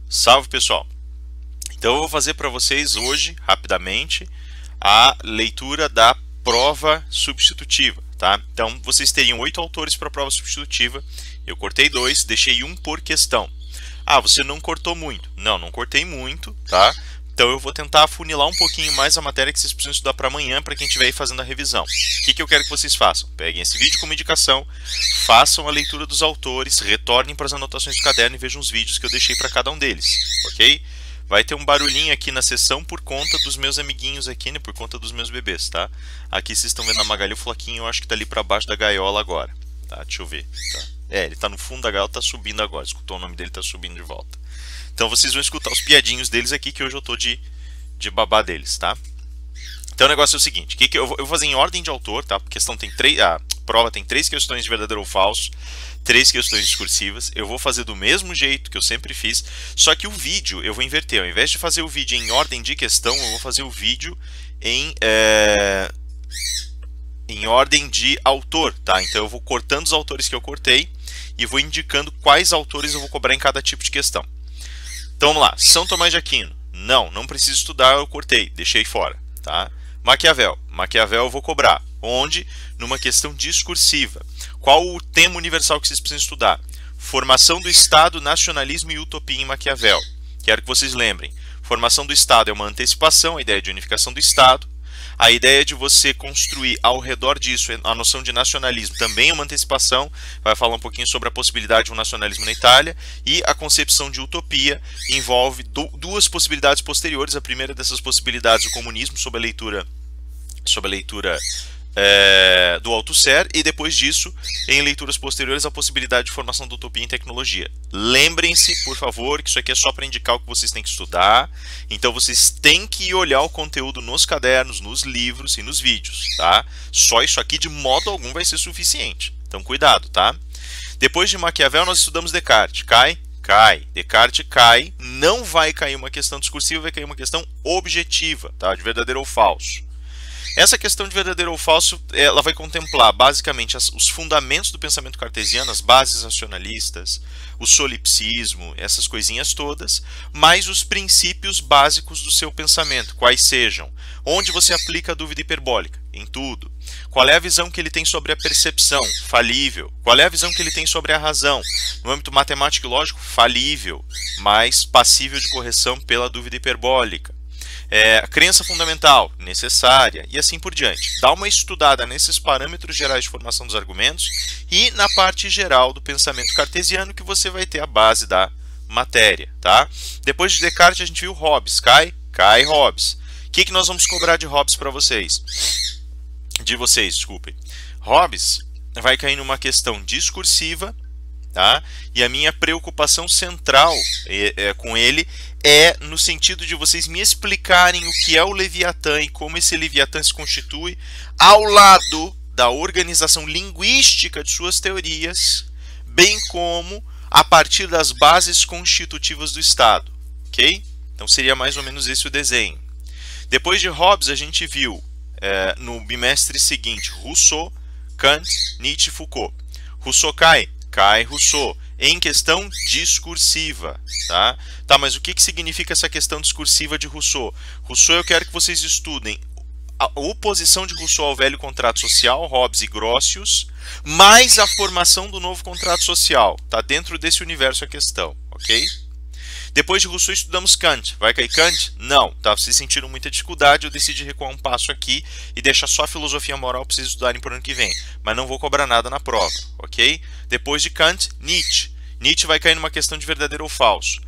Salve, pessoal! Então eu vou fazer para vocês hoje, rapidamente, a leitura da prova substitutiva, tá? Então vocês teriam 8 autores para a prova substitutiva, eu cortei 2, deixei um por questão. Ah, você não cortou muito. Não cortei muito, tá? Então eu vou tentar afunilar um pouquinho mais a matéria que vocês precisam estudar para amanhã, para quem estiver aí fazendo a revisão. O que eu quero que vocês façam? Peguem esse vídeo como indicação, façam a leitura dos autores, retornem para as anotações do caderno e vejam os vídeos que eu deixei para cada um deles, ok? Vai ter um barulhinho aqui na sessão por conta dos meus amiguinhos aqui, né? Por conta dos meus bebês, tá? Aqui vocês estão vendo a Magali e o Flaquinho, eu acho que tá ali para baixo da gaiola agora, tá? Deixa eu ver, tá? Ele tá no fundo da gaiola, tá subindo agora, escutou o nome dele, tá subindo de volta. Então vocês vão escutar os piadinhos deles aqui, que hoje eu tô de babá deles, tá? Então o negócio é o seguinte, eu vou fazer em ordem de autor, tá? A prova tem 3 questões de verdadeiro ou falso, 3 questões discursivas. Eu vou fazer do mesmo jeito que eu sempre fiz, só que o vídeo eu vou inverter. Ao invés de fazer o vídeo em ordem de questão, eu vou fazer o vídeo em ordem de autor, tá? Então eu vou cortando os autores que eu cortei e vou indicando quais autores eu vou cobrar em cada tipo de questão. Então vamos lá, São Tomás de Aquino. Não preciso estudar, eu cortei, deixei fora, tá? Maquiavel eu vou cobrar. Onde? Numa questão discursiva. Qual o tema universal que vocês precisam estudar? Formação do Estado, nacionalismo e utopia em Maquiavel. Quero que vocês lembrem. Formação do Estado é uma antecipação, a ideia de unificação do Estado. A ideia de você construir ao redor disso a noção de nacionalismo também é uma antecipação, vai falar um pouquinho sobre a possibilidade de um nacionalismo na Itália, e a concepção de utopia envolve duas possibilidades posteriores. A primeira dessas possibilidades, o comunismo, sob a leitura do Althusser, e depois disso, em leituras posteriores, a possibilidade de formação da utopia em tecnologia. Lembrem-se, por favor, que isso aqui é só para indicar o que vocês têm que estudar, então vocês têm que olhar o conteúdo nos cadernos, nos livros e nos vídeos, tá? Só isso aqui de modo algum vai ser suficiente, então cuidado, tá? Depois de Maquiavel nós estudamos Descartes. Cai. Descartes cai, não vai cair uma questão discursiva, vai cair uma questão objetiva, tá? De verdadeiro ou falso. Essa questão de verdadeiro ou falso, ela vai contemplar basicamente os fundamentos do pensamento cartesiano, as bases racionalistas, o solipsismo, essas coisinhas todas, mais os princípios básicos do seu pensamento, quais sejam: onde você aplica a dúvida hiperbólica? Em tudo. Qual é a visão que ele tem sobre a percepção? Falível. Qual é a visão que ele tem sobre a razão? No âmbito matemático e lógico, falível, mas passível de correção pela dúvida hiperbólica. A crença fundamental, necessária, e assim por diante. Dá uma estudada nesses parâmetros gerais de formação dos argumentos e na parte geral do pensamento cartesiano, que você vai ter a base da matéria, tá? Depois de Descartes a gente viu Hobbes. Cai Hobbes. O que nós vamos cobrar de Hobbes para vocês? Desculpem. Hobbes vai cair numa questão discursiva, tá? E a minha preocupação central com ele é no sentido de vocês me explicarem o que é o Leviatã e como esse Leviatã se constitui ao lado da organização linguística de suas teorias, bem como a partir das bases constitutivas do Estado, ok? Então seria mais ou menos esse o desenho. Depois de Hobbes a gente viu no bimestre seguinte Rousseau, Kant, Nietzsche e Foucault. Rousseau cai Rousseau, em questão discursiva, tá? Tá, mas o que significa essa questão discursiva de Rousseau? Rousseau, eu quero que vocês estudem a oposição de Rousseau ao velho contrato social, Hobbes e Grotius, mais a formação do novo contrato social, tá? Dentro desse universo a questão, ok? Depois de Rousseau estudamos Kant. Vai cair Kant? Não. Tá? Vocês sentiram muita dificuldade, eu decidi recuar um passo aqui e deixar só a filosofia moral para vocês estudarem por ano que vem. Mas não vou cobrar nada na prova, ok? Depois de Kant, Nietzsche. Nietzsche vai cair numa questão de verdadeiro ou falso.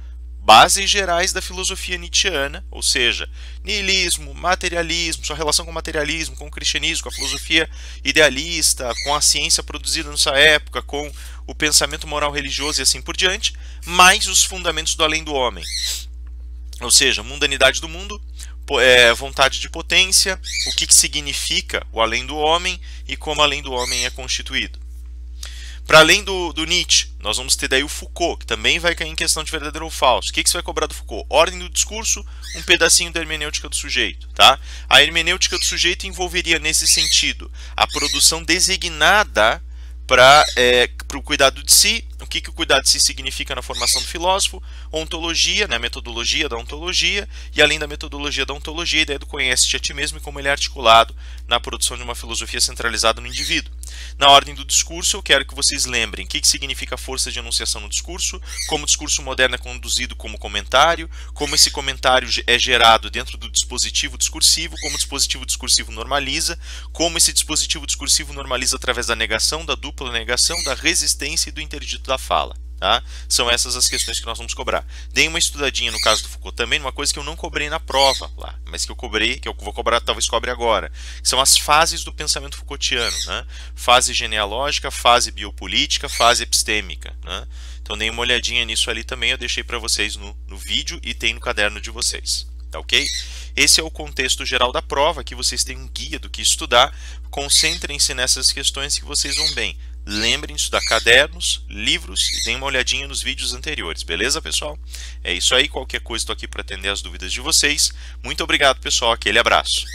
Bases gerais da filosofia nietzschiana, ou seja, niilismo, materialismo, sua relação com o materialismo, com o cristianismo, com a filosofia idealista, com a ciência produzida nessa época, com o pensamento moral religioso e assim por diante, mais os fundamentos do além do homem. Ou seja, mundanidade do mundo, vontade de potência, o que significa o além do homem e como o além do homem é constituído. Para além do Nietzsche, nós vamos ter daí o Foucault, que também vai cair em questão de verdadeiro ou falso. O que você vai cobrar do Foucault? Ordem do discurso, um pedacinho da hermenêutica do sujeito, tá? A hermenêutica do sujeito envolveria, nesse sentido, a produção designada para o cuidado de si. O que o cuidado de si significa na formação do filósofo? Ontologia, né, a metodologia da ontologia, e além da metodologia da ontologia, a ideia do conhece-te a ti mesmo e como ele é articulado na produção de uma filosofia centralizada no indivíduo. Na ordem do discurso, eu quero que vocês lembrem o que significa a força de enunciação no discurso, como o discurso moderno é conduzido como comentário, como esse comentário é gerado dentro do dispositivo discursivo, como o dispositivo discursivo normaliza, como esse dispositivo discursivo normaliza através da negação, da dupla negação, da resistência e do interdito da fala. Tá? São essas as questões que nós vamos cobrar. Deem uma estudadinha no caso do Foucault também, uma coisa que eu não cobrei na prova lá, mas que eu cobrei, que eu vou cobrar, talvez cobre agora, que são as fases do pensamento Foucaultiano, né? Fase genealógica, fase biopolítica, fase epistêmica, né? Então deem uma olhadinha nisso ali também, eu deixei para vocês no vídeo e tem no caderno de vocês, tá ok? Esse é o contexto geral da prova, aqui vocês têm um guia do que estudar, concentrem-se nessas questões que vocês vão bem. Lembrem de estudar cadernos, livros e deem uma olhadinha nos vídeos anteriores, beleza, pessoal? É isso aí, qualquer coisa estou aqui para atender as dúvidas de vocês. Muito obrigado, pessoal, aquele abraço.